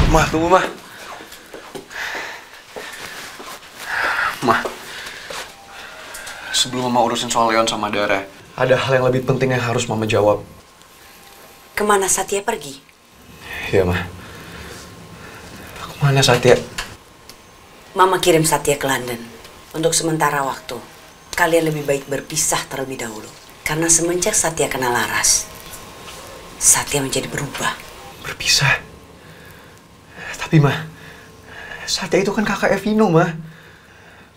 Mah, tunggu, Mah. Mah, sebelum Mama urusin soal Leon sama Dara, ada hal yang lebih penting yang harus Mama jawab. Kemana Satya pergi? Iya, Mah. Kemana Satya? Mama kirim Satya ke London. Untuk sementara waktu, kalian lebih baik berpisah terlebih dahulu. Karena semenjak Satya kenal Laras, Satya menjadi berubah. Berpisah? Tapi, Mah, Satya itu kan kakaknya Vino, Mah.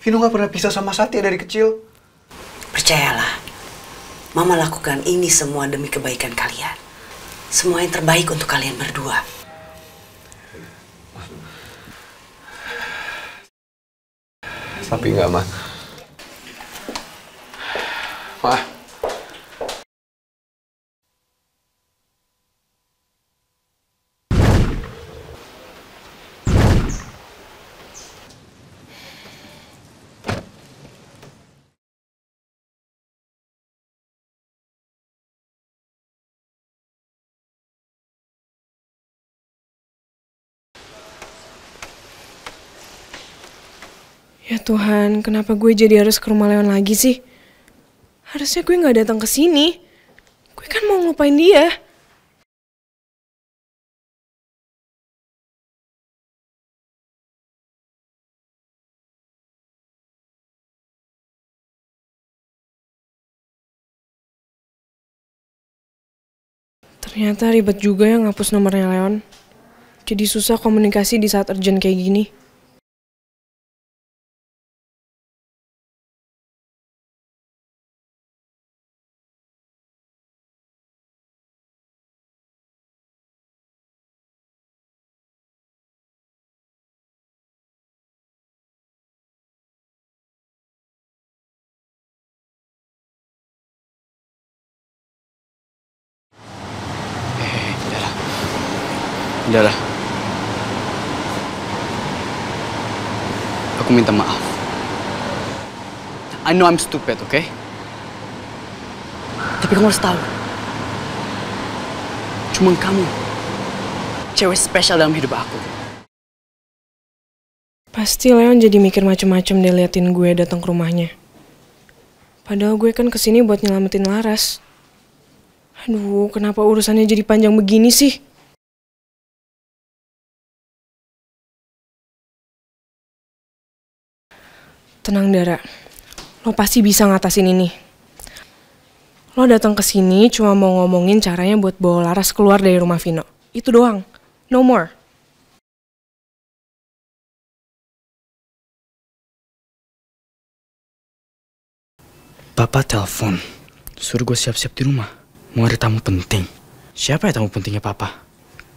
Vino gak pernah pisah sama Satya dari kecil. Percayalah, Mama lakukan ini semua demi kebaikan kalian. Semua yang terbaik untuk kalian berdua. Tapi enggak, Mah. Mah. Ya Tuhan, kenapa gue jadi harus ke rumah Leon lagi sih? Harusnya gue gak datang ke sini. Gue kan mau ngelupain dia. Ternyata ribet juga ya ngapus nomornya Leon. Jadi susah komunikasi di saat urgent kayak gini. Dara, aku minta maaf. I know I'm stupid, okay? Tapi kamu harus tahu, cuma kamu, cewek spesial dalam hidup aku. Pasti Leon jadi mikir macem-macem deh liatin gue datang ke rumahnya. Padahal gue kan kesini buat nyelamatin Laras. Aduh, kenapa urusannya jadi panjang begini sih? Tenang Dara, lo pasti bisa ngatasin ini. Lo datang ke sini cuma mau ngomongin caranya buat bawa Laras keluar dari rumah Vino. Itu doang, no more. Papa telepon, suruh gue siap-siap di rumah. Mau ada tamu penting. Siapa ya tamu pentingnya Papa?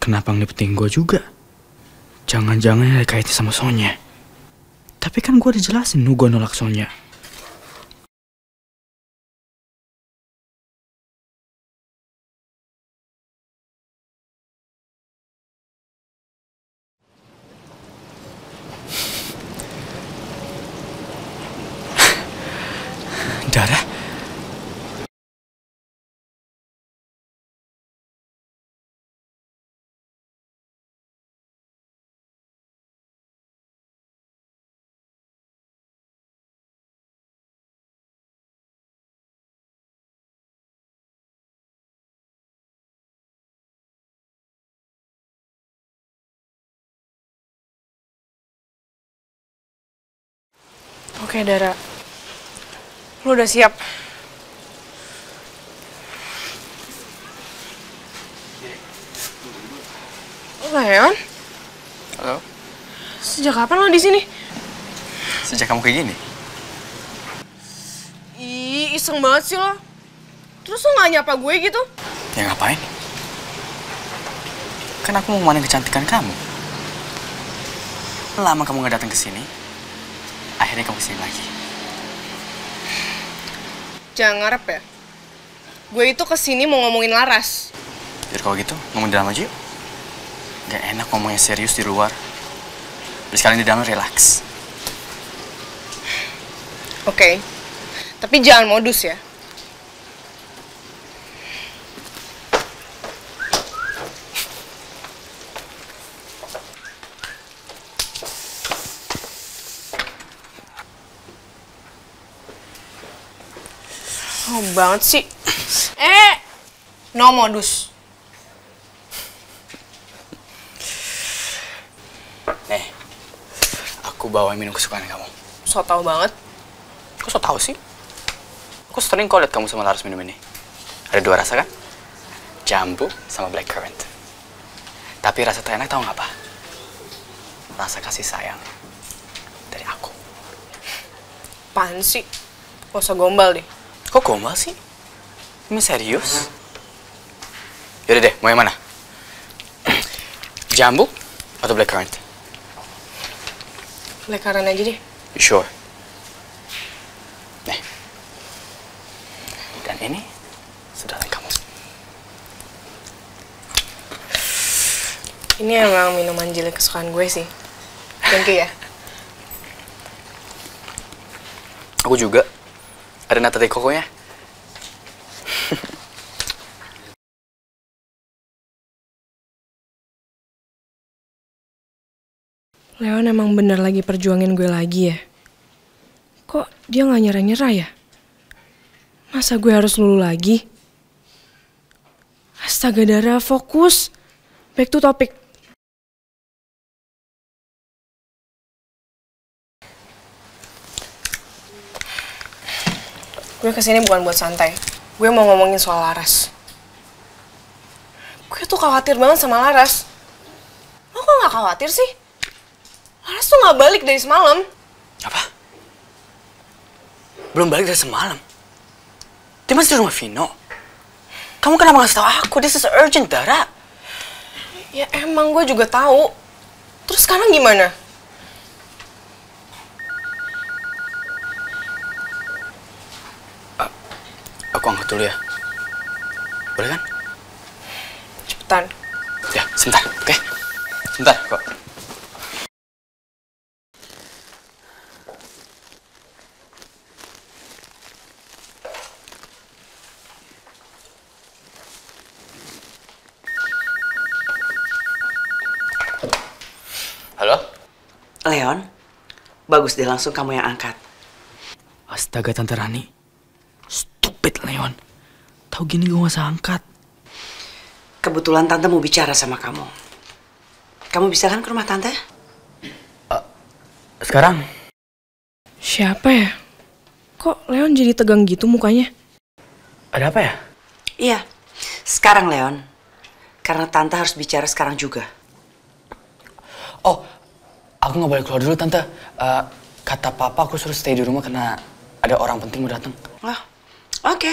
Kenapa ngelipetin gue juga? Jangan-jangan ada kaitannya sama Sonya. Tapi kan gue udah jelasin gue nolak Sonya. Dara? Oke Dara, lo udah siap? Leon? Halo? Sejak kapan lo di sini? Sejak kamu kayak gini? Ih, iseng banget sih lo. Terus lo gak nyapa gue gitu? Ya ngapain? Kan aku mau memandang kecantikan kamu. Lama kamu gak datang ke sini, akhirnya kamu kesini lagi. Jangan ngarep ya. Gue itu kesini mau ngomongin Laras. Jadi kalau gitu, ngomong di dalam aja yuk. Gak enak ngomongnya serius di luar. Jadi sekalian di dalam relax. Oke. Tapi jangan modus ya. Oh banget sih. No modus. Nih, aku bawa minum kesukaan kamu. So tau banget. Kok so tau sih? Aku sering kok liat kamu sama Laras minum ini. Ada 2 rasa kan? Jambu sama blackcurrant. Tapi rasa terenak tau nggak apa? Rasa kasih sayang dari aku. Apaan sih? Gak usah gombal deh. Kok gombal sih? Ini serius? Yaudah deh, mau yang mana? Jambu atau blackcurrant? Lekaran aja deh. You sure? Nih. Dan ini sudah dari kamu. Ini emang minuman jelek kesukaan gue sih. Thank you ya. Aku juga. Ada nata de coco-nya. Leon emang bener lagi perjuangin gue lagi ya? Kok dia gak nyerah-nyerah ya? Masa gue harus lulu lagi? Astaga Dara, fokus. Back to topic. Gue kesini bukan buat santai. Gue mau ngomongin soal Laras. Gue tuh khawatir banget sama Laras. Lo kok gak khawatir sih? Laras tuh gak balik dari semalam. Apa? Belum balik dari semalam? Dia masih di rumah Vino? Kamu kenapa ngasih tau aku? This is urgent, Dara. Ya emang gue juga tahu. Terus sekarang gimana? Aku angkat dulu ya. Boleh kan? Cepetan. Ya, sebentar, oke? Sebentar kok. Halo? Leon, bagus deh langsung kamu yang angkat. Astaga, Tante Rani. Stupid, Leon. Tahu gini gue gak usah angkat. Kebetulan Tante mau bicara sama kamu. Kamu bisa kan ke rumah Tante? Sekarang? Siapa ya? Kok Leon jadi tegang gitu mukanya? Ada apa ya? Iya, sekarang Leon. Karena Tante harus bicara sekarang juga. Oh, aku gak boleh keluar dulu, Tante. Kata Papa aku suruh stay di rumah karena ada orang penting mau datang. Wah, oke.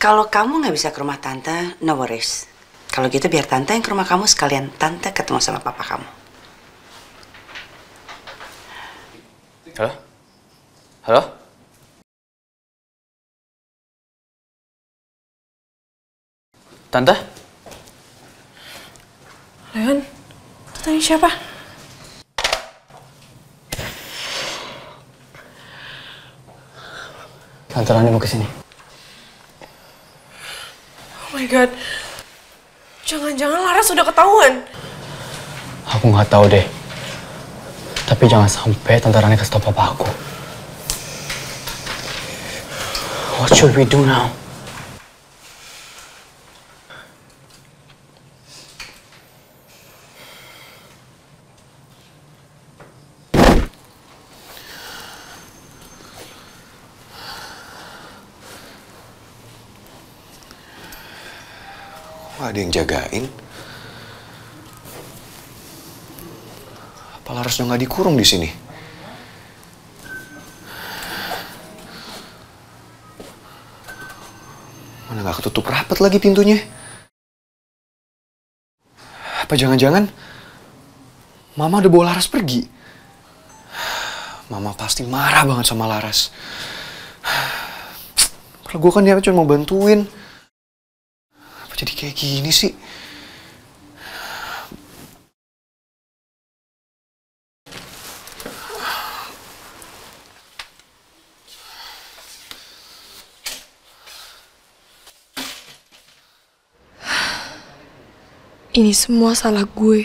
Kalau kamu nggak bisa ke rumah Tante, no worries. Kalau gitu biar Tante yang ke rumah kamu sekalian Tante ketemu sama Papa kamu. Halo? Halo? Tante? Leon? Tanya siapa? Tante Rani mau kesini. Oh my god. Jangan-jangan Laras udah ketahuan. Aku nggak tahu deh. Tapi jangan sampai Tante Rani kasih tau Papa aku. What should we do now? Kok ada yang jagain? Apa Laras udah nggak dikurung di sini? Mana nggak ketutup rapat lagi pintunya? Apa jangan-jangan Mama udah bawa Laras pergi? Mama pasti marah banget sama Laras. Kalau gue kan dia cuma mau bantuin. Apa jadi kayak gini sih? Ini semua salah gue.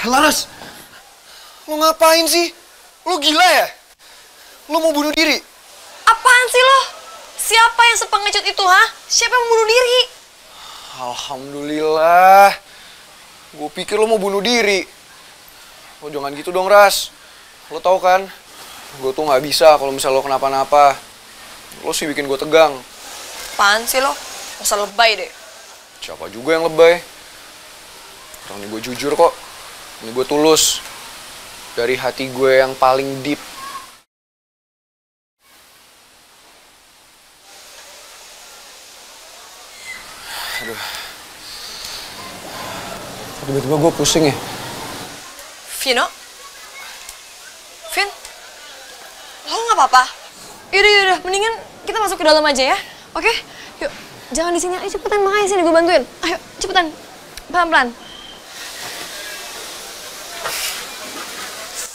Laras, lo ngapain sih? Lo gila ya? Lo mau bunuh diri? Apaan sih lo? Siapa yang sepengecut itu, ha? Siapa yang bunuh diri? Alhamdulillah. Gue pikir lo mau bunuh diri. Lo jangan gitu dong, Ras. Lo tau kan, gue tuh nggak bisa kalau misalnya lo kenapa-napa. Lo sih bikin gue tegang. Apaan sih lo? Gak usah lebay deh. Siapa juga yang lebay? Orang ini gue jujur kok. Ini gue tulus. Dari hati gue yang paling deep. Aduh. Tiba-tiba gue pusing ya. Vino? Vin? Lo gak apa-apa? Yaudah, mendingan kita masuk ke dalam aja ya. Oke? Yuk, jangan di sini. Ayo cepetan, makanya sini gue bantuin. Ayo, cepetan. Pelan-pelan.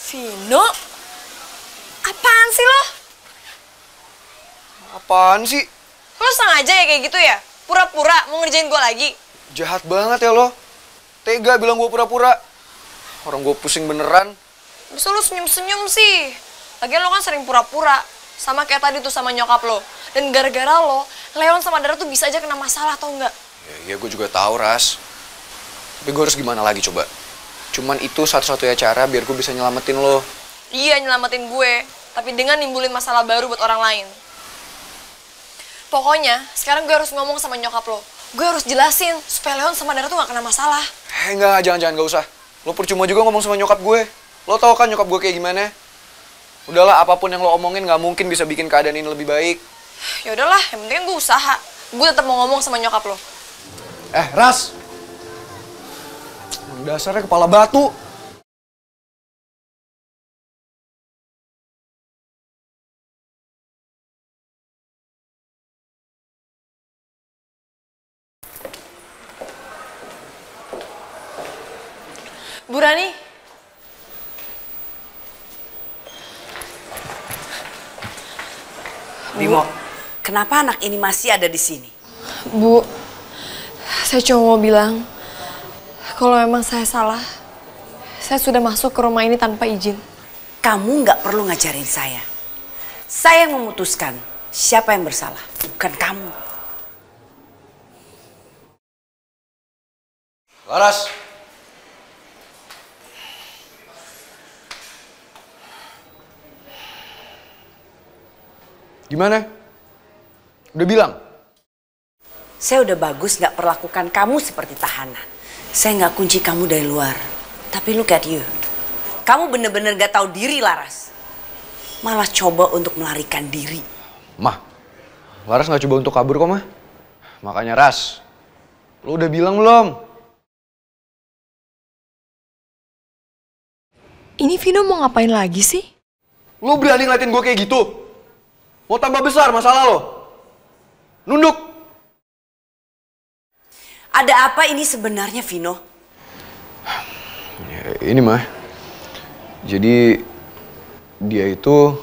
Vino? Apaan sih lo? Apaan sih? Lo sengaja ya kayak gitu ya? Pura-pura mau ngerjain gue lagi? Jahat banget ya lo. Tega bilang gue pura-pura. Orang gue pusing beneran. Bisa lo senyum-senyum sih. Lagian lo kan sering pura-pura. Sama kayak tadi tuh sama nyokap lo. Dan gara-gara lo, Leon sama Dara tuh bisa aja kena masalah tau nggak? Ya gue juga tahu, Ras. Tapi gue harus gimana lagi coba? Cuman itu satu-satunya cara biar gue bisa nyelamatin lo. Iya, nyelamatin gue. Tapi dengan nimbulin masalah baru buat orang lain. Pokoknya, sekarang gue harus ngomong sama nyokap lo. Gue harus jelasin supaya Leon sama Dara tuh gak kena masalah. Enggak, jangan, gak usah. Lo percuma juga ngomong sama nyokap gue. Lo tau kan nyokap gue kayak gimana? Udahlah, apapun yang lo omongin gak mungkin bisa bikin keadaan ini lebih baik. Ya udahlah, yang penting kan gue usaha. Gue tetap mau ngomong sama nyokap lo. Ras! Dasarnya kepala batu. Bu Rani. Bimo, kenapa anak ini masih ada di sini? Bu, saya cuma mau bilang, kalau memang saya salah, saya sudah masuk ke rumah ini tanpa izin. Kamu nggak perlu ngajarin saya. Saya yang memutuskan siapa yang bersalah, bukan kamu. Laras! Gimana? Udah bilang? Saya udah bagus nggak perlakukan kamu seperti tahanan. Saya nggak kunci kamu dari luar. Tapi look at you. Kamu bener-bener gak tahu diri, Laras. Malah coba untuk melarikan diri. Mah, Laras nggak coba untuk kabur kok, Mah. Makanya, Ras, lo udah bilang belum? Ini Vino mau ngapain lagi sih? Lo berani ngeliatin gue kayak gitu? Mau tambah besar masalah lo? Nunduk! Ada apa ini sebenarnya, Vino? Ya, ini mah, jadi dia itu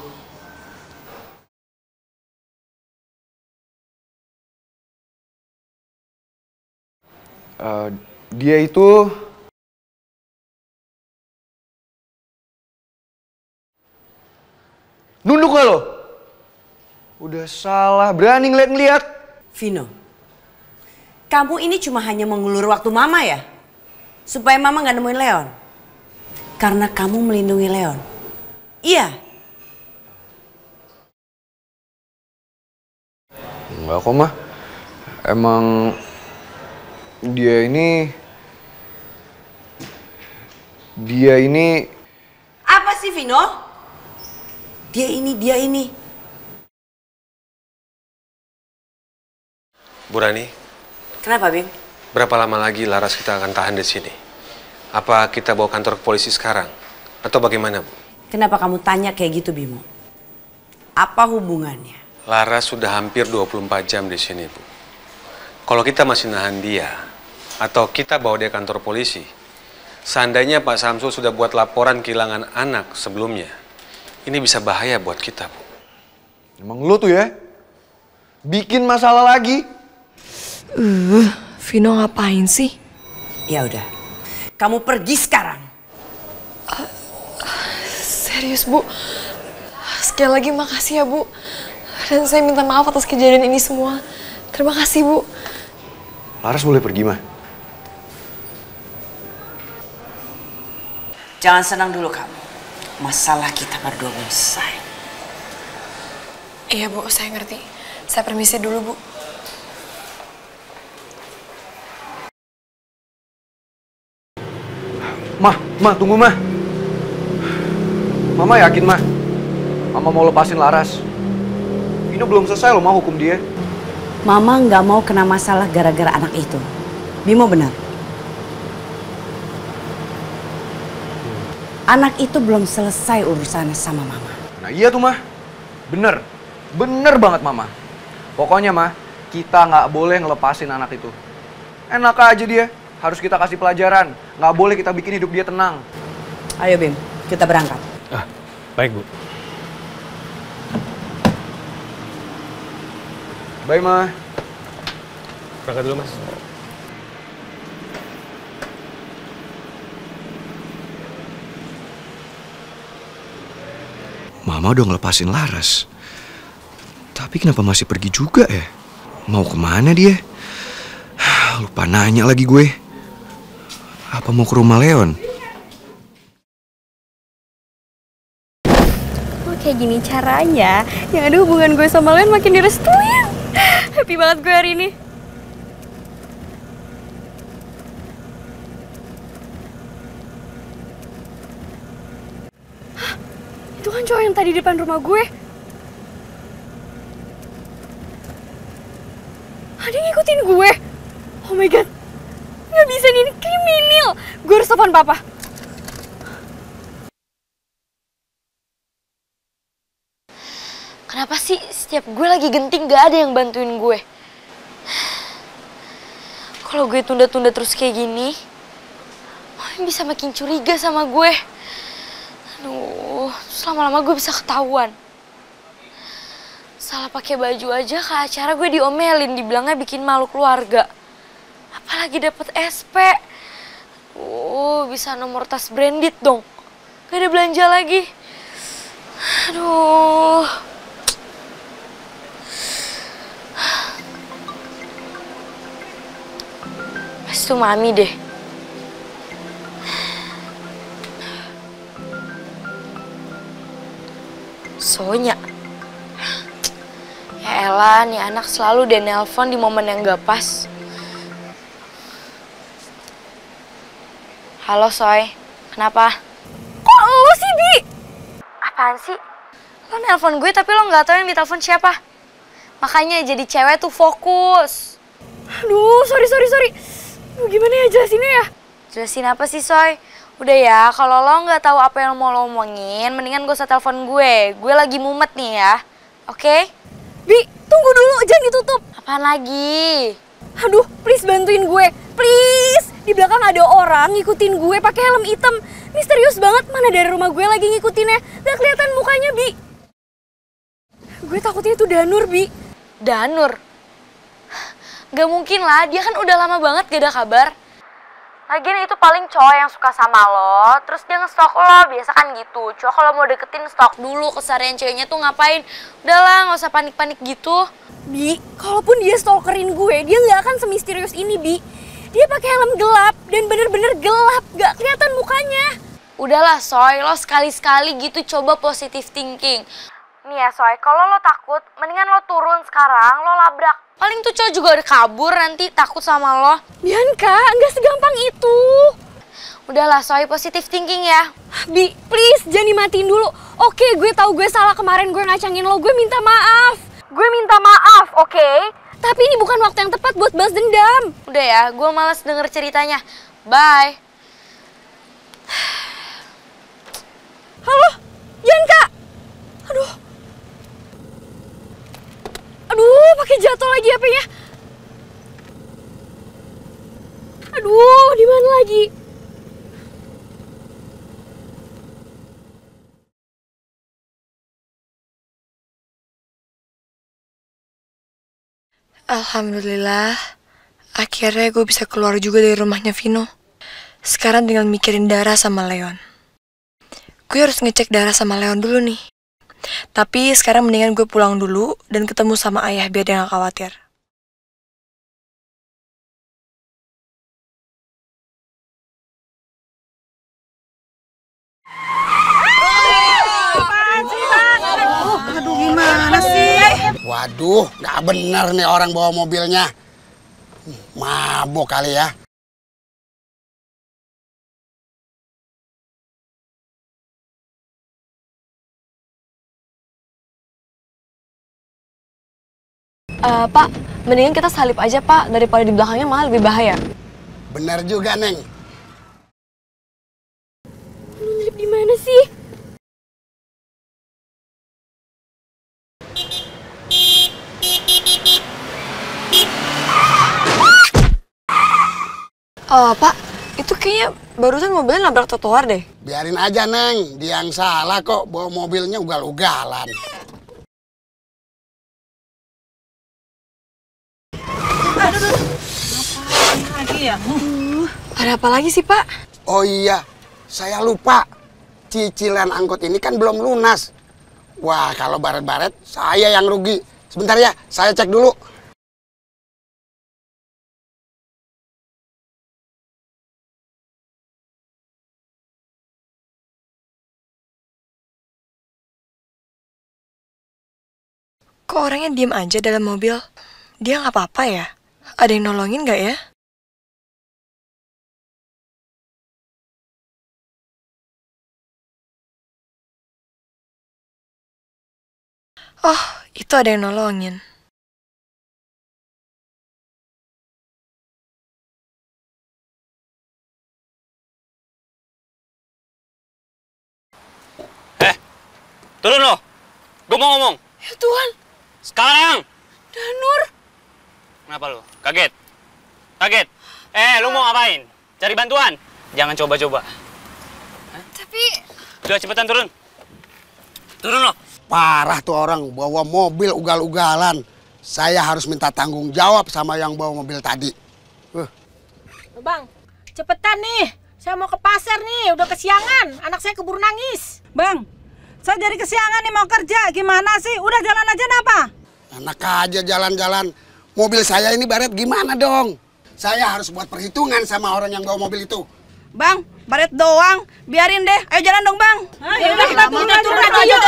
nunduk gak lo? Udah salah, berani ngeliat-ngeliat. Vino, kamu ini cuma hanya mengulur waktu Mama ya? Supaya Mama gak nemuin Leon? Karena kamu melindungi Leon. Iya. Enggak kok, Mah. Emang dia ini Apa sih, Vino? Dia ini. Bu Rani, Kenapa, Bim? berapa lama lagi Laras kita akan tahan di sini? Apa kita bawa kantor ke polisi sekarang? Atau bagaimana, Bu? Kenapa kamu tanya kayak gitu, Bimo? Apa hubungannya? Laras sudah hampir 24 jam di sini, Bu. Kalau kita masih nahan dia, atau kita bawa dia ke kantor polisi, seandainya Pak Samsul sudah buat laporan kehilangan anak sebelumnya, ini bisa bahaya buat kita, Bu. emang lu tuh ya bikin masalah lagi. Vino ngapain sih? Ya udah, kamu pergi sekarang. Serius, Bu. Sekali lagi makasih ya, Bu. Dan saya minta maaf atas kejadian ini semua. Terima kasih, Bu. Laras boleh pergi, Ma? Jangan senang dulu kamu. Masalah kita berdua belum selesai. Iya, Bu, saya ngerti. Saya permisi dulu, Bu. Ma, tunggu, Ma. Mama yakin, Ma? Mama mau lepasin Laras. Vino belum selesai loh, Ma, hukum dia. Mama nggak mau kena masalah gara-gara anak itu. Bimo benar. Anak itu belum selesai urusannya sama Mama. Nah iya tuh, Ma. Bener banget, Mama. Pokoknya, Ma, kita nggak boleh ngelepasin anak itu. Enak aja dia. Harus kita kasih pelajaran. Nggak boleh kita bikin hidup dia tenang. Ayo Bim, kita berangkat. Baik, Bu. Bye, Ma. Berangkat dulu, Mas. Mama udah ngelepasin Laras. Tapi kenapa masih pergi juga ya? Mau kemana dia? Lupa nanya lagi gue. Apa mau ke rumah Leon? Oh, kayak gini caranya. Yang ada hubungan gue sama Leon makin direstuin. Happy banget gue hari ini. Hah? Itu kan cowok yang tadi di depan rumah gue. Dia ngikutin gue. Oh my god. Gak bisa nih, ini kriminal. Gue harus telepon papa. Kenapa sih setiap gue lagi genting gak ada yang bantuin gue? Kalau gue tunda-tunda terus kayak gini, orang bisa makin curiga sama gue. Aduh, terus lama-lama gue bisa ketahuan. Salah pakai baju aja ke acara gue diomelin, dibilangnya bikin malu keluarga. Apalagi dapet SP. Bisa nomor tas branded dong. Gak ada belanja lagi. Aduh. Pasti tuh Mami deh. Sonya. Ya elah, nih anak selalu deh nelpon di momen yang gak pas. Halo Soy, kenapa? Kok lo sih, Bi? Apaan sih? Lo nelpon gue tapi lo gak tahu yang ditelepon siapa? Makanya jadi cewek tuh fokus. Aduh, sorry. Gimana ya jelasinnya ya? Jelasin apa sih, Soy? Udah ya, kalau lo nggak tahu apa yang mau lo omongin, mendingan gak usah telepon gue. Gue lagi mumet nih ya, oke? Bi, tunggu dulu, jangan ditutup. Apaan lagi? Aduh, please bantuin gue, please. Di belakang ada orang ngikutin gue pakai helm hitam. Misterius banget, mana dari rumah gue lagi ngikutinnya. Gak kelihatan mukanya, Bi. Gue takutnya itu Danur, Bi. Danur? Gak mungkin lah, dia kan udah lama banget gak ada kabar. Lagian itu paling cowok yang suka sama lo, terus dia nge-stalk lo, biasa kan gitu. Cowok kalau mau deketin stalk dulu, keseharian ceweknya tuh ngapain. Udahlah, gak usah panik-panik gitu. Bi, kalaupun dia stalkerin gue, dia gak akan semisterius ini, Bi. Dia pakai helm gelap dan bener-bener gelap, gak kelihatan mukanya. Udahlah, Soy, lo sekali-sekali gitu coba positive thinking. Nih ya, Soy, kalau lo takut, mendingan lo turun sekarang, lo labrak. Paling tuh cowok juga udah kabur nanti takut sama lo. Bianca, nggak segampang itu. Udahlah, Soy, positive thinking ya. Bi, please jangan dimatiin dulu. Oke, gue tahu gue salah kemarin gue ngacangin lo, gue minta maaf. Gue minta maaf, oke? Tapi ini bukan waktu yang tepat buat balas dendam. Udah ya, gue malas denger ceritanya. Bye. Halo, Bianca. Aduh, pakai jatuh lagi HP-nya. Aduh, di mana lagi? Alhamdulillah, akhirnya gue bisa keluar juga dari rumahnya Vino. Sekarang tinggal mikirin Dara sama Leon. gue harus ngecek darah sama Leon dulu nih. Tapi sekarang mendingan gue pulang dulu dan ketemu sama ayah biar dia gak khawatir. Aduh, gimana sih? Waduh, nggak bener nih orang bawa mobilnya. Mabuk kali ya. Pak, mendingan kita salip aja Pak, daripada di belakangnya malah lebih bahaya. Bener juga, Neng. Lu nyelip di mana sih? Pak, itu kayaknya barusan mobilnya nabrak trotoar deh. Biarin aja, Neng. Dia yang salah kok, bawa mobilnya ugal-ugalan. Ada apa lagi sih, Pak? Oh iya, saya lupa. Cicilan angkot ini kan belum lunas. Wah, kalau baret-baret, saya yang rugi. Sebentar ya, saya cek dulu. Kok orangnya diem aja dalam mobil? Dia nggak apa-apa ya? Ada yang nolongin nggak ya? Oh, itu ada yang nolongin. Turun lo! Gue mau ngomong. Ya Tuhan, Sekarang! Danur. Kenapa lo? Kaget? Kaget? Lu mau ngapain? Cari bantuan? Jangan coba-coba. Tapi... Udah, cepetan turun. Turun lo! Parah tuh orang, bawa mobil ugal-ugalan. Saya harus minta tanggung jawab sama yang bawa mobil tadi. Bang, cepetan nih. Saya mau ke pasar nih, udah kesiangan. Anak saya keburu nangis. Bang, saya jadi kesiangan nih mau kerja. Gimana sih? Udah jalan aja apa? Enak aja jalan-jalan. Mobil saya ini baret gimana dong? Saya harus buat perhitungan sama orang yang bawa mobil itu. Bang, baret doang. Biarin deh. Ayo jalan dong, Bang. Ayo, kita turun aja yuk.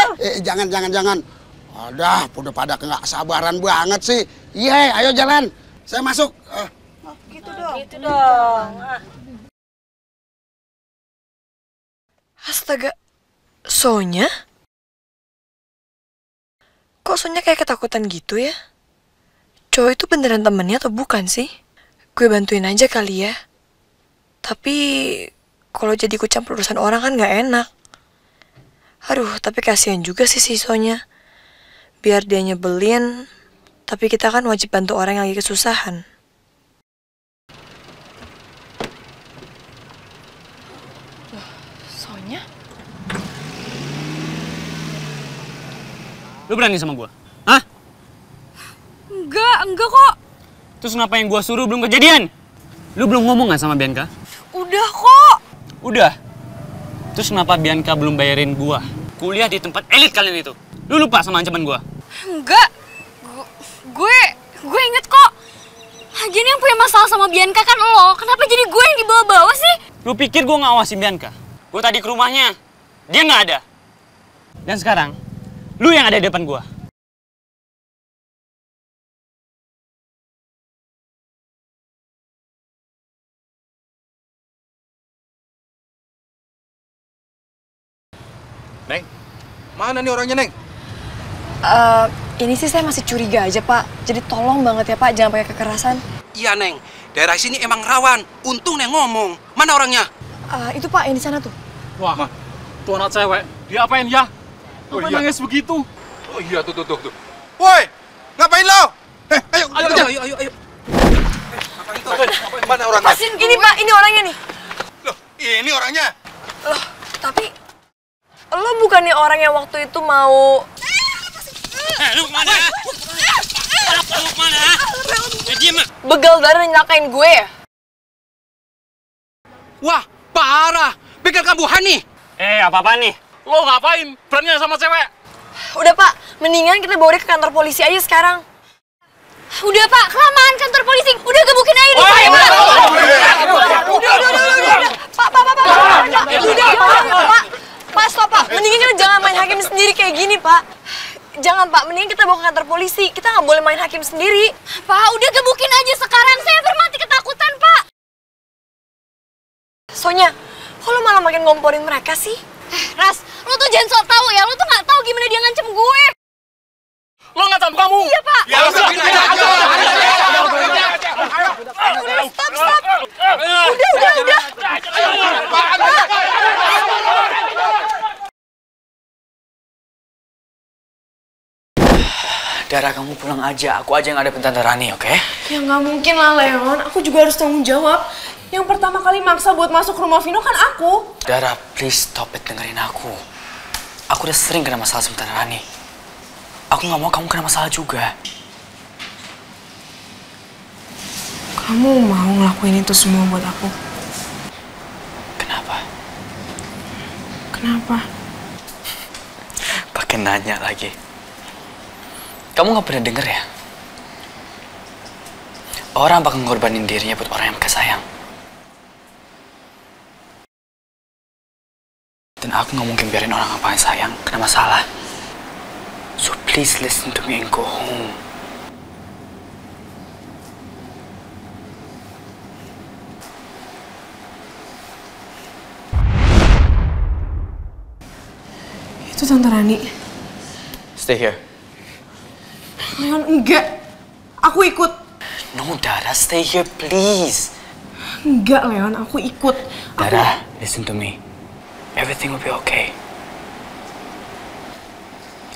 Jangan. Udah pada nggak sabaran banget sih. Iya, ayo jalan. Saya masuk. Gitu dong. Gitu dong. Astaga, Sonya? Kok Sonya kayak ketakutan gitu ya? Cowok itu beneran temennya atau bukan sih? Gue bantuin aja kali ya. Tapi kalau jadi ikut campur urusan orang kan gak enak. Aduh, tapi kasihan juga sih si Sonya. Biar dia nyebelin, tapi kita kan wajib bantu orang yang lagi kesusahan. Sonya? Lu berani sama gua? Hah? Enggak kok. Terus ngapa yang gua suruh belum kejadian? Lu belum ngomong kan sama Bianca? Udah kok. Udah. Terus kenapa Bianca belum bayarin gua kuliah di tempat elit kalian itu? Lu lupa sama ancaman gua? Enggak. Gue inget kok. Lagian yang punya masalah sama Bianca kan lo. Kenapa jadi gue yang dibawa-bawa sih? Lu pikir gua ngawasin Bianca? Gua tadi ke rumahnya, dia nggak ada. Dan sekarang, lu yang ada di depan gua. Neng, mana nih orangnya, Neng? Ini sih saya masih curiga aja, Pak. Jadi tolong banget ya, Pak, jangan pakai kekerasan. Iya, Neng. Daerah sini emang rawan. Untung Neng ngomong. Mana orangnya? Itu, Pak, yang di sana tuh. Wah, tuh anak cewek. Diapain ya? Apa nangis begitu? Oh iya, tuh. Woi, ngapain lo? Ayo. Mana orangnya? Pasin, ini, Pak, ini orangnya nih. Loh, ini orangnya. Loh, tapi... Lo bukannya orang yang waktu itu mau... Lu kemana? Lu kemana? Diam. Begal darah nyelakain gue ya? Wah, parah. Begal kambuhan nih. Apa-apaan nih? Lo ngapain? Beraninya sama cewek? Udah Pak, mendingan kita bawa dia ke kantor polisi aja sekarang. Udah Pak, kelamaan kantor polisi. Udah gebukin aja nih saya, Pak. Pak. Pak, stop Pak. Mendingan kita jangan main hakim sendiri kayak gini Pak. Jangan Pak, mendingan kita bawa ke kantor polisi. Kita nggak boleh main hakim sendiri. Pak, udah gebukin aja sekarang. Saya hampir mati ketakutan, Pak. Sonya, kok lo malah makin ngomporin mereka sih? Ras, lo tuh jangan sok tahu ya. Lo tuh nggak tahu gimana dia ngancem gue. Lo ngancam kamu? Iya, Pak. Ya udah, Stop. Udah. Dara, kamu pulang aja. Aku aja yang ada Tante Rani, oke? Ya nggak mungkin lah, Leon. Aku juga harus tanggung jawab. Yang pertama kali maksa buat masuk rumah Vino kan aku. Dara, please stop it, dengerin aku. Aku udah sering kena masalah sama Tante Rani. Aku nggak mau kamu kena masalah juga. Kamu mau ngelakuin itu semua buat aku? Kenapa? Kenapa? Pakai nanya lagi. Kamu nggak pernah denger ya? Orang bakal ngorbanin dirinya buat orang yang mereka sayang. Dan aku nggak mungkin biarin orang apa yang sayang kena masalah. So please listen to me and go home. Itu Tante Rani. Stay here. Leon, enggak. Aku ikut. No, Dara, stay here, please. Enggak, Leon. Aku ikut. Dara, listen to me. Everything will be okay.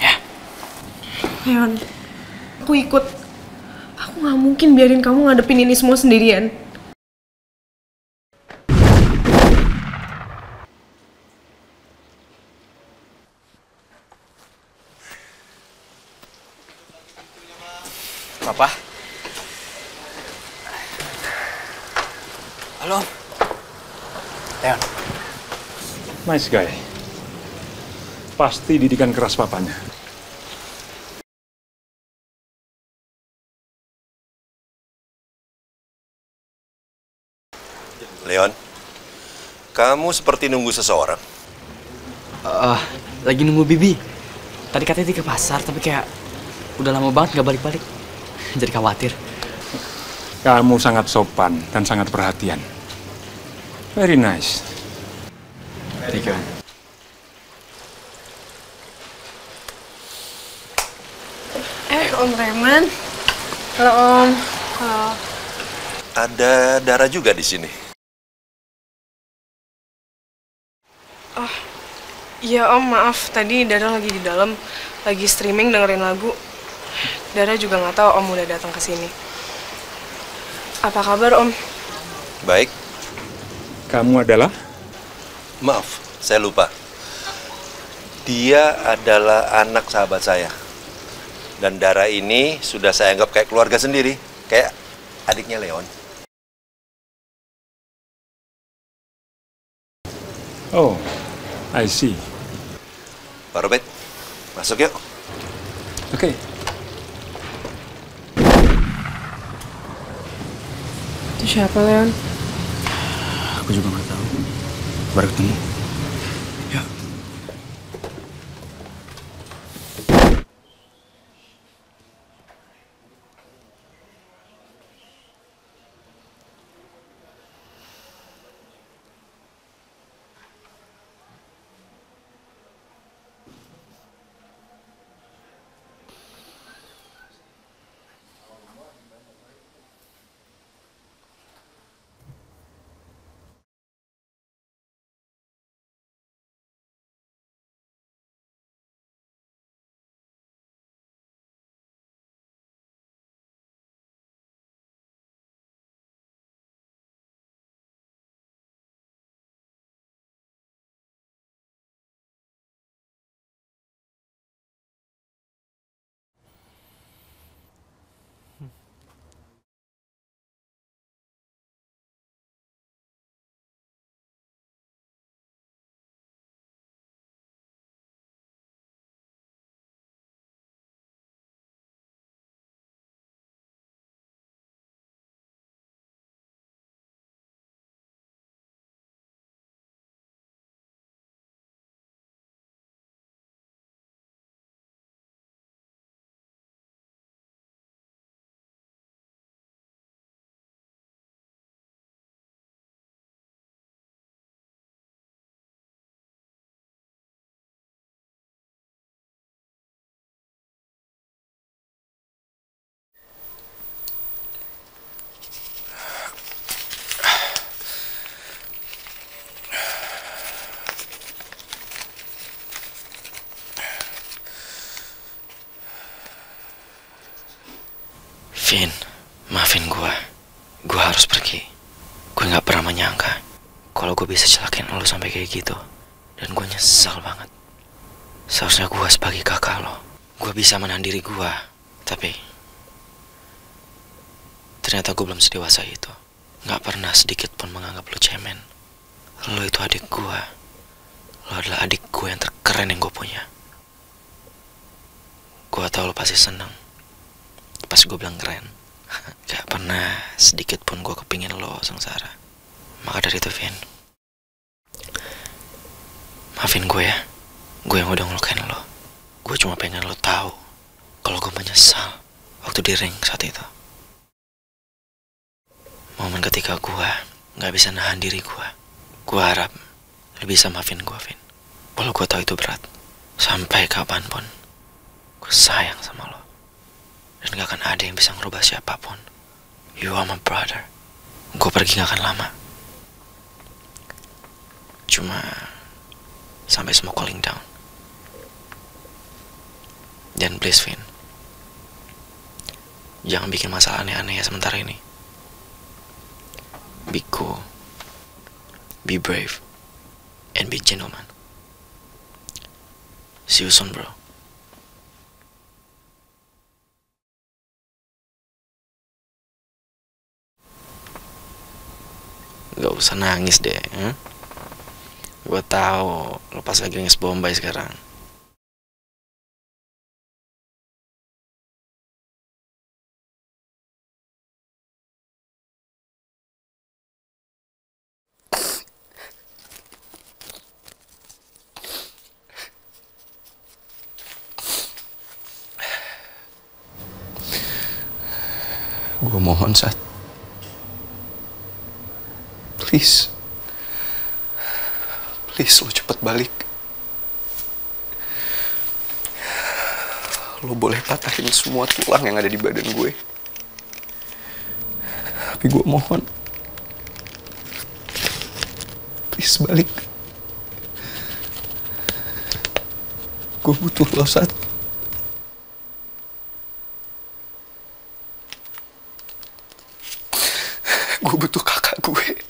Ya. Leon, aku ikut. Aku nggak mungkin biarin kamu ngadepin ini semua sendirian. Papa? Halo? Leon. Nice guy. Pasti didikan keras papanya. Leon, kamu seperti nunggu seseorang. Lagi nunggu Bibi. Tadi katanya dia ke pasar, tapi kayak udah lama banget nggak balik-balik. Jadi khawatir. Kamu sangat sopan dan sangat perhatian. Very nice. Thank you. Om Reman. Halo Om. Halo. Ada Dara juga di sini. Oh, iya Om, maaf. Tadi Dara lagi di dalam, lagi streaming dengerin lagu. Dara juga nggak tahu Om udah datang ke sini. Apa kabar Om? Baik. Kamu adalah? Maaf, saya lupa. Dia adalah anak sahabat saya. Dan Dara ini sudah saya anggap kayak keluarga sendiri. Kayak adiknya Leon. Oh, I see. Pak Robert, masuk yuk. Oke. Itu siapa, Leon? Aku juga nggak tahu. Baru ketemu. Vin, maafin gue. Gue harus pergi. Gue gak pernah menyangka kalau gue bisa celakain lo sampai kayak gitu. Dan gue nyesal banget. Seharusnya gue sebagai kakak lo, gue bisa menahan diri gue. Tapi ternyata gue belum sedewasa itu. Gak pernah sedikit pun menganggap lo cemen. Lo itu adik gue. Lo adalah adik gue yang terkeren yang gue punya. Gue tahu lo pasti seneng pas gue bilang keren. Gak pernah sedikit pun gue kepingin lo sengsara. Maka dari itu, Vin, maafin gue ya. Gue yang udah ngelukain lo. Gue cuma pengen lo tahu kalau gue menyesal waktu di ring saat itu. Momen ketika gue gak bisa nahan diri gue. Gue harap lo bisa maafin gue, Vin. Walau gue tahu itu berat. Sampai kapanpun gue sayang sama lo. Dan gak akan ada yang bisa ngerubah siapapun. You are my brother. Gue pergi gak akan lama. Cuma sampai semua cooling down. Dan please, Vin, jangan bikin masalah aneh-aneh ya sementara ini. Be cool, be brave, and be gentleman. See you soon, bro. Gak usah nangis deh. Gue tahu lo pas lagi nangis Bombay sekarang. Gue mohon, Sat. Please. Please, lo cepet balik. Lo boleh patahin semua tulang yang ada di badan gue. Tapi gue mohon. Please, balik. Gue butuh lo, Sat. Gue butuh kakak gue.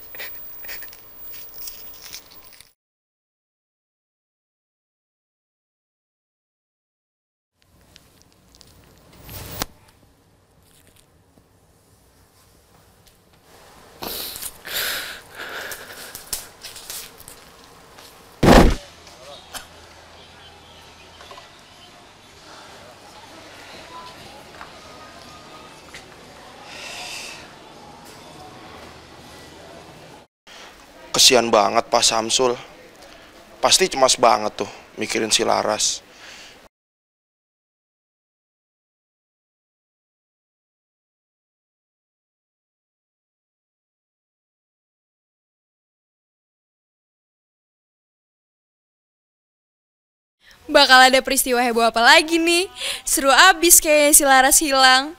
Kesian banget Pak Samsul. Pasti cemas banget tuh mikirin si Laras. Bakal ada peristiwa heboh apa lagi nih? Seru abis kayaknya si Laras hilang.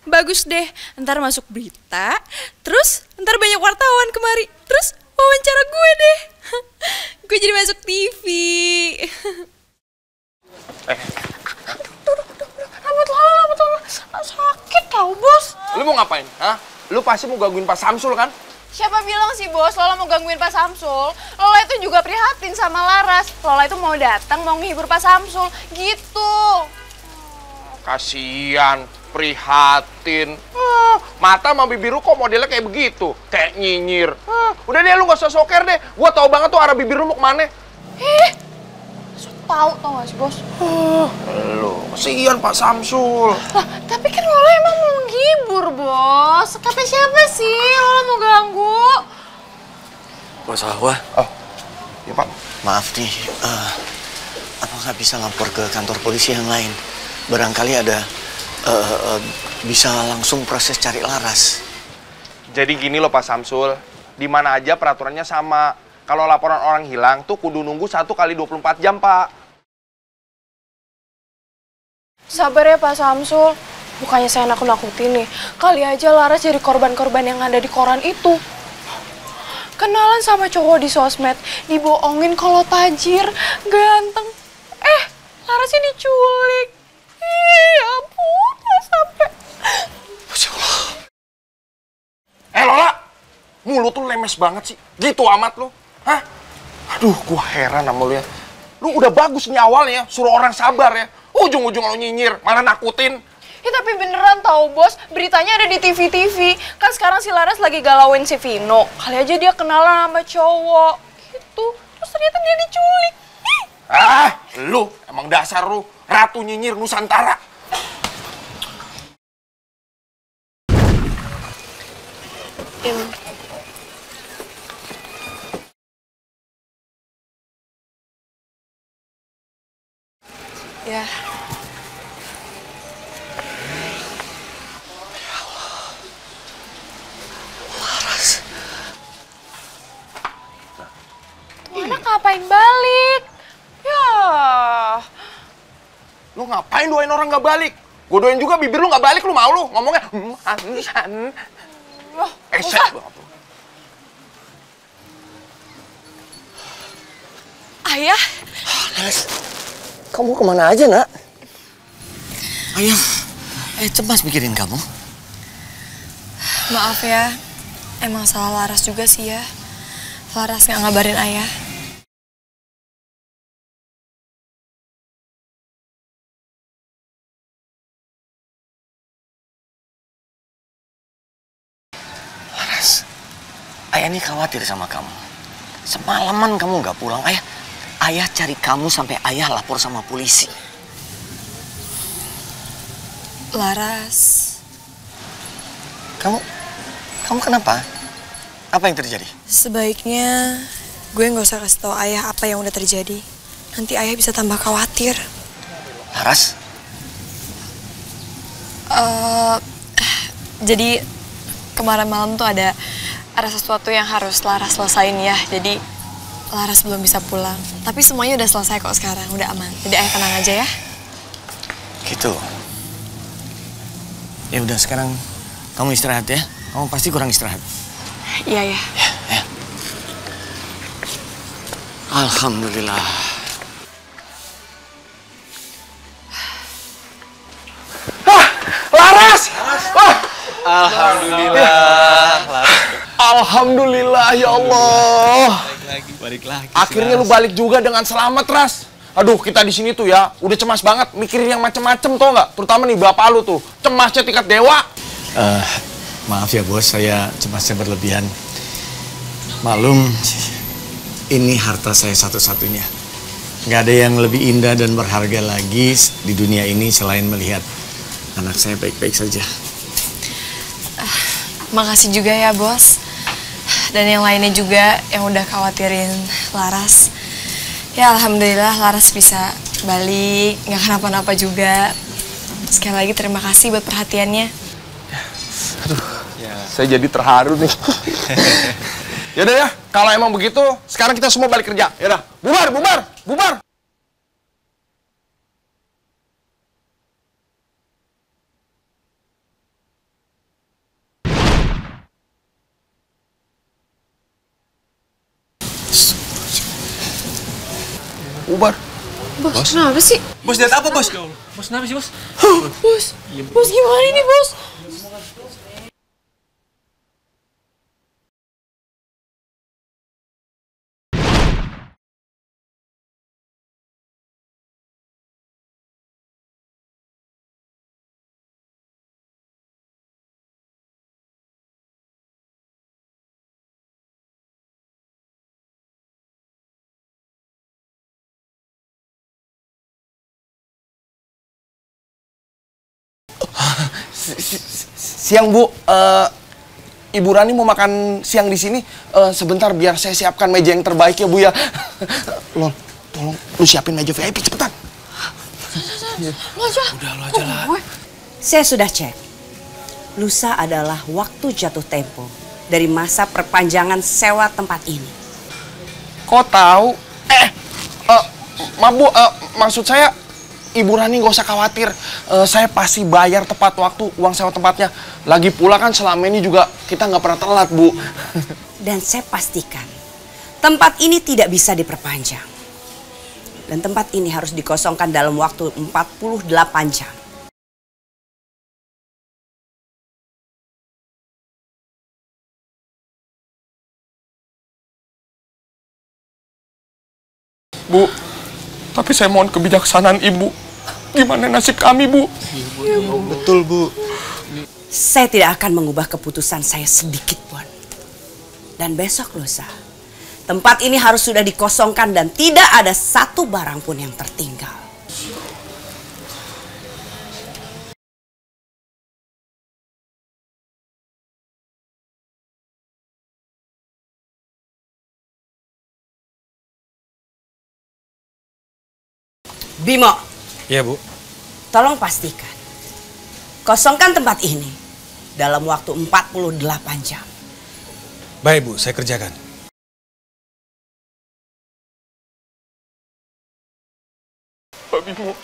Bagus deh, ntar masuk berita, terus ntar banyak wartawan kemari, terus wawancara gue deh. Gue jadi masuk TV. Rambut lo sakit tau, Bos. Lu mau ngapain? Hah? Lu pasti mau gangguin Pak Samsul kan? Siapa bilang sih, Bos, Lola mau gangguin Pak Samsul? Lola itu juga prihatin sama Laras. Lola itu mau datang, mau nghibur Pak Samsul, gitu. Kasian, prihatin. Mata sama bibir lu kok modelnya kayak begitu, kayak nyinyir. Udah deh, lu gak usah soker deh. Gua tau banget tuh arah bibir lu mau kemana. Tau gak sih, Bos? Lu, kasian Pak Samsul. Lah, tapi kan Lola emang mau menghibur, Bos. Kata siapa sih Lola mau ganggu? Bos Ahwa. Oh, ya Pak. Maaf nih, apa nggak bisa lapor ke kantor polisi yang lain? Barangkali ada bisa langsung proses cari Laras. Jadi gini loh Pak Samsul, di mana aja peraturannya sama. Kalau laporan orang hilang tuh kudu nunggu 1 kali 24 jam, Pak. Sabar ya Pak Samsul. Bukannya saya nakut-nakutin nih. Kali aja Laras jadi korban-korban yang ada di koran itu. Kenalan sama cowok di sosmed, dibohongin kalau tajir, ganteng. Larasnya diculik. Ya ampun, sampai Mulut tuh lemes banget sih. Gitu amat lu. Hah? Aduh, gua heran sama lu ya. Lu udah bagus nih awalnya, suruh orang sabar ya. Ujung-ujung lu nyinyir, malah nakutin. Ya tapi beneran tau bos, beritanya ada di TV-TV. Kan sekarang si Laras lagi galauin si Vino. Kali aja dia kenalan sama cowok. Gitu. Terus ternyata dia diculik. Ah, lu emang dasar lu ratu nyinyir Nusantara. Ya. Laras. Tuh anak ngapain balik? Ya. Lu ngapain doain orang nggak balik? Gue doain juga bibir lu nggak balik, lu mau lu ngomongnya. Usah. Ayah. Laras, kamu kemana aja, nak? Ayah, cemas mikirin kamu. Maaf ya, emang salah Laras juga sih ya. Laras nggak ngabarin ayah. Laras, ayah ini khawatir sama kamu. Semalaman kamu nggak pulang, ayah cari kamu sampai ayah lapor sama polisi. Laras. Kamu kenapa? Apa yang terjadi? Sebaiknya gue nggak usah kasih tahu ayah apa yang udah terjadi. Nanti ayah bisa tambah khawatir. Laras? Jadi kemarin malam tuh ada sesuatu yang harus Laras selesain ya. Jadi Laras belum bisa pulang. Tapi semuanya udah selesai kok sekarang, udah aman. Jadi ayah tenang aja ya. Gitu. Ya udah sekarang kamu istirahat ya. Kamu pasti kurang istirahat. Iya ya. Ya. Alhamdulillah. Laras! Wah! Alhamdulillah. Alhamdulillah ya Allah. Balik lagi. Akhirnya lu balik juga dengan selamat, Ras. Aduh, kita di sini tuh ya udah cemas banget mikirin yang macem-macem tau nggak? Terutama nih bapak lu tuh, cemasnya tingkat dewa. Maaf ya bos, saya cemasnya berlebihan. Maklum, ini harta saya satu-satunya. Nggak ada yang lebih indah dan berharga lagi di dunia ini selain melihat anak saya baik-baik saja. Makasih juga ya bos. Dan yang lainnya juga yang udah khawatirin Laras. Ya alhamdulillah Laras bisa balik, nggak kenapa-napa juga. Sekali lagi terima kasih buat perhatiannya. Aduh, saya jadi terharu nih. Yaudah ya, kalau emang begitu, sekarang kita semua balik kerja. Yaudah, bubar, bubar, bubar. Bubar. Bos, kenapa sih? Bos, lihat apa, Bos? Bos, kenapa sih, Bos? Bos gimana ini, Bos? Siang Bu, Ibu Rani mau makan siang di sini. Sebentar biar saya siapkan meja yang terbaik ya Bu ya. Lon, tolong lu siapin meja VIP cepetan. Lo aja. Udah, lo aja lah. Saya sudah cek. Lusa adalah waktu jatuh tempo dari masa perpanjangan sewa tempat ini. Kok tahu? Bu, maksud saya Ibu Rani nggak usah khawatir. Saya pasti bayar tepat waktu uang sewa tempatnya. Lagi pula kan selama ini juga kita nggak pernah telat, Bu. Dan saya pastikan tempat ini tidak bisa diperpanjang. Dan tempat ini harus dikosongkan dalam waktu 48 jam. Bu, tapi saya mohon kebijaksanaan Ibu. Gimana nasib kami, Bu? Iya, Bu. Betul, Bu. Saya tidak akan mengubah keputusan saya sedikit pun. Dan besok lusa, tempat ini harus sudah dikosongkan dan tidak ada satu barang pun yang tertinggal. Bimo. Iya, Bu. Tolong pastikan, kosongkan tempat ini dalam waktu 48 jam. Baik, Bu, saya kerjakan. Pak Bimo,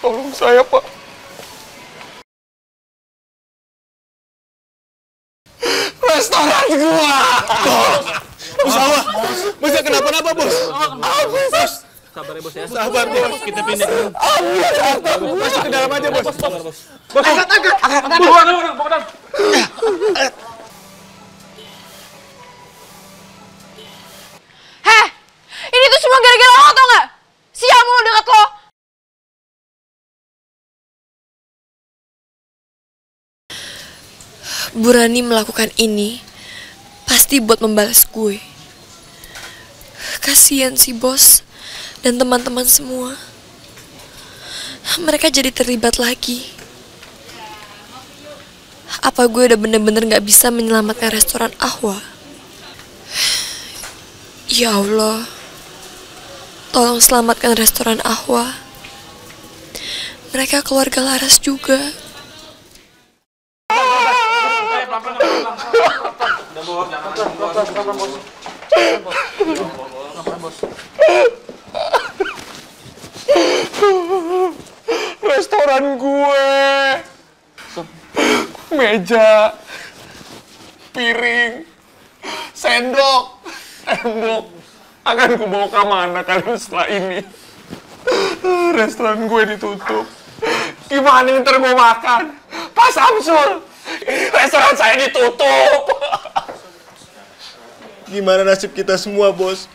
tolong saya, Pak. Restoran gua! Bos, bos, ya kenapa-napa, bos? Bos! Sabar ya, bos ya. Sabar, bos. Kita pindah ke Masuk ke dalam aja, bos. Sabar, bos. Bos, angkat. Bawa. Heh, ini tuh semua gara-gara lo tau gak? Sial mulu deket lo. Bu Rani melakukan ini pasti buat membalas gue. Kasian si bos dan teman-teman semua. Mereka jadi terlibat lagi. Apa gue udah bener-bener gak bisa menyelamatkan restoran Ahwa? Ya Allah, tolong selamatkan restoran Ahwa. Mereka keluarga Laras juga. Restoran gue, meja, piring, sendok, tembok, akan kubawa ke mana kalian setelah ini? Restoran gue ditutup. Gimana ntar mau makan? Pak Samsul, restoran saya ditutup. Gimana nasib kita semua, bos?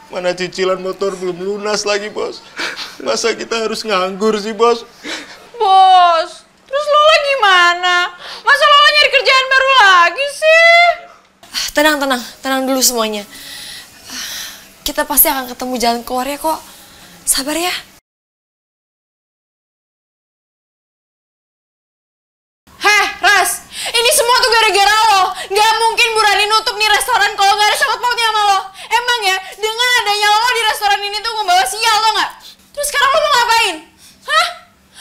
Mana cicilan motor belum lunas lagi, bos? Masa kita harus nganggur sih, bos? Bos, terus Lola gimana? Masa Lola nyari kerjaan baru lagi sih? Tenang dulu semuanya. Kita pasti akan ketemu jalan keluarnya kok. Sabar ya. Heh, Ras, ini semua tuh gara-gara lo. Gak mungkin Bu Rani nutup nih restoran kalau gak ada sangkut pautnya sama lo. Emang ya, dengan adanya lo di restoran ini tuh membawa sial, lo gak? Terus sekarang lo mau ngapain? Hah?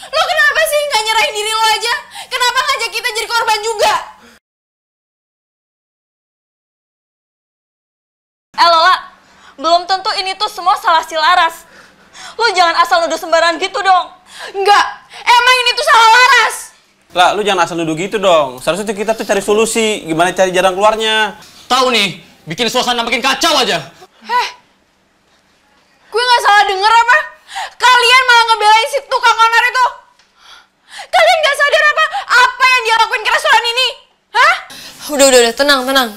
Lo kenapa sih gak nyerahin diri lo aja? Kenapa ngajak kita jadi korban juga? Lola, belum tentu ini tuh semua salah si Laras. Lu jangan asal nuduh sembarangan gitu dong. Enggak, emang ini tuh salah Laras. Lah, lu jangan asal nuduh gitu dong. Seharusnya kita tuh cari solusi, gimana cari jalan keluarnya. Tahu nih, bikin suasana makin kacau aja. Heh, gue gak salah denger apa? Kalian malah ngebelain si tukang onar itu. Kalian gak sadar apa yang dia lakuin ke restoran ini? Hah? Udah, tenang.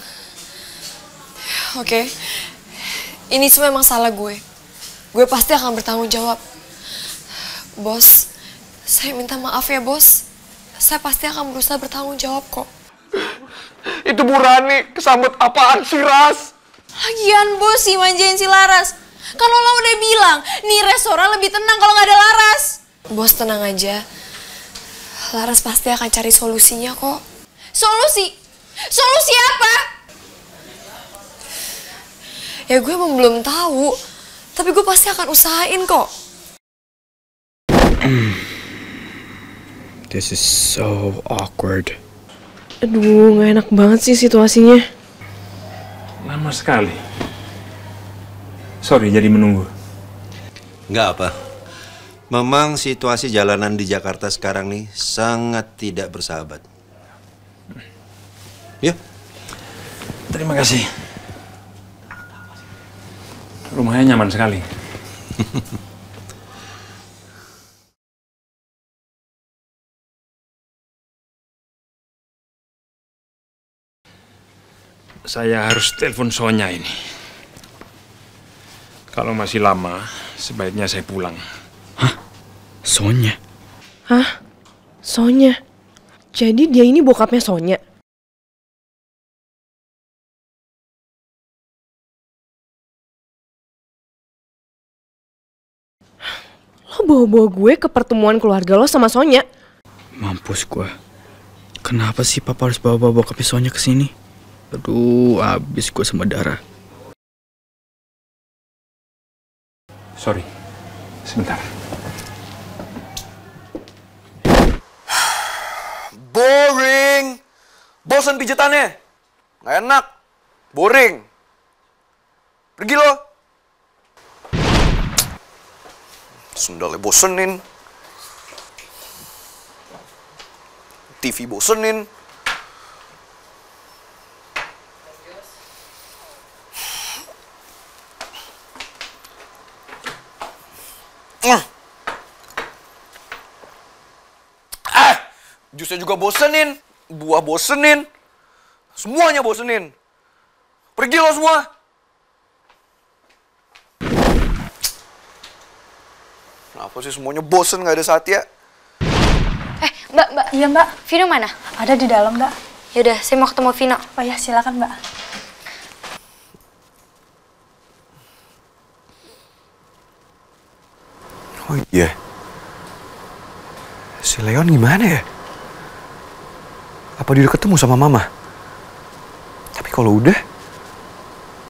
Oke, ini semua emang salah gue. Gue pasti akan bertanggung jawab. Bos, saya minta maaf ya, bos. Saya pasti akan berusaha bertanggung jawab kok. Itu Bu Rani, kesambet apaan sih, Ras? Lagian bos sih manjain si Laras. Kan Lola udah bilang, nih restoran lebih tenang kalau nggak ada Laras. Bos tenang aja. Laras pasti akan cari solusinya kok. Solusi? Solusi apa? Ya gue emang belum tahu. Tapi gue pasti akan usahain kok. This is so awkward. Aduh, gak enak banget sih situasinya. Lama sekali. Sorry, jadi menunggu. Nggak apa. Memang situasi jalanan di Jakarta sekarang nih sangat tidak bersahabat. Yuk. Terima kasih. Rumahnya nyaman sekali. Saya harus telepon Sonya ini. Kalau masih lama, sebaiknya saya pulang. Sonya? Hah? Sonya? Jadi dia ini bokapnya Sonya? Lo bawa-bawa gue ke pertemuan keluarga lo sama Sonya? Mampus gue. Kenapa sih papa harus bawa-bawa bokapnya Sonya ke sini? Aduh, habis gue sama Dara. Sorry, sebentar. Boring. Bosan pijatannya. Nggak enak. Boring. Pergi lo. Sendalnya bosenin. TV bosenin. Jusnya juga bosenin, buah bosenin, semuanya bosenin. Pergi lo semua. Kenapa sih semuanya bosen gak ada Satya? Mbak. Iya, Mbak. Vino mana? Ada di dalam, Mbak. Yaudah, saya mau ketemu Vino. Oh ya, silakan, Mbak. Oh iya. Si Leon gimana ya? Apa dia udah ketemu sama Mama? Tapi kalau udah,